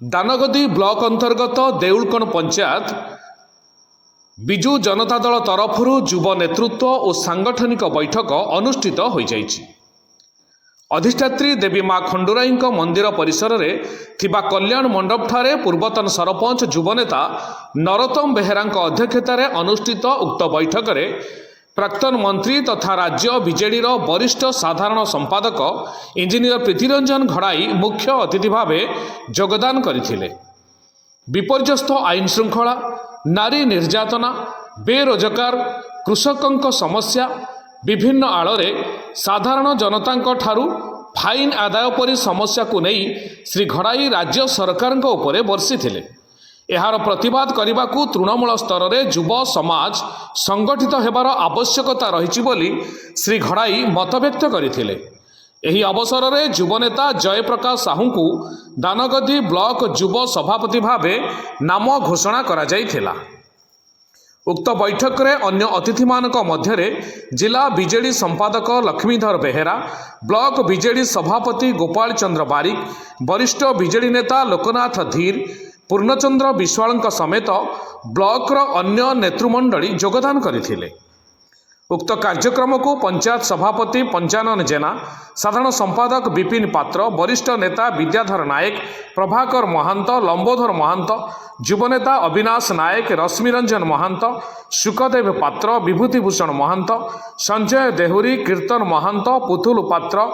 Dangadi block अंतर्गत देउलकण पंचायत विजु जनता दल तरफ युव नेतृत्व और सांगठनिक बैठक अनुष्ठित हो जाइछि। अधिष्ठात्री देवी माँ खंडुराई मंदिर परिसर में थिबा कल्याण मंडप ठारे पूर्वतन सरपंच युवनेता नरोत्तम बेहेरा अध्यक्षतार अनुष्ठित उक्त बैठक में प्राक्तन मंत्री तथा राज्य बीजेडी वरिष्ठ साधारण संपादक इंजीनियर प्रीतिरंजन घड़ाई मुख्य अतिथि भाव योगदान करथिले। विपर्यस्त आईन श्रृंखला, नारी निर्यातना, बेरोजगार, कृषकों समस्या, विभिन्न आड़े साधारण जनता ठारू फाइन आदाय परी समस्या को नहीं श्री घड़ाई राज्य सरकार उपरे बर्षिथिले। एहार प्रतिवाद करने को तृणमूल स्तर में युव समाज संगठित होबार आवश्यकता रही बोली श्री घड़ाई मतव्यक्त करथिले। एही अवसर में युवनेता जयप्रकाश साहू को दानगदी ब्लॉक युव सभापति भाव नाम घोषणा करा जायथिला। उक्त बैठक में अन्य अतिथि मानक मध्यरे जिला बीजेडी संपादक लक्ष्मीधर बेहेरा, ब्लॉक बीजेडी सभापति गोपाल चंद्र बारिक, वरिष्ठ बीजेडी नेता लोकनाथ धीर, पूर्णचंद्र विश्वाल समेत ब्लॉकर अन्य नेतृमंडली योगदान करथिले। उक्त कार्यक्रम को पंचायत सभापति पंचानन जेना, साधारण संपादक विपिन पात्र, वरिष्ठ नेता विद्याधर नायक, प्रभाकर महांत, लंबोधर महांत, युवनेता अविनाश नायक, रश्मिरंजन महांत, सुखदेव पात्र, विभूतिभूषण महांत, संजय देहुरी, कीर्तन महांत, पुतुल पात्र,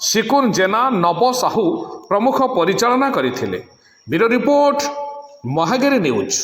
सिकुन जेना, नव साहू प्रमुख परिचालना करथिले। Bureau report, Mahagiri news.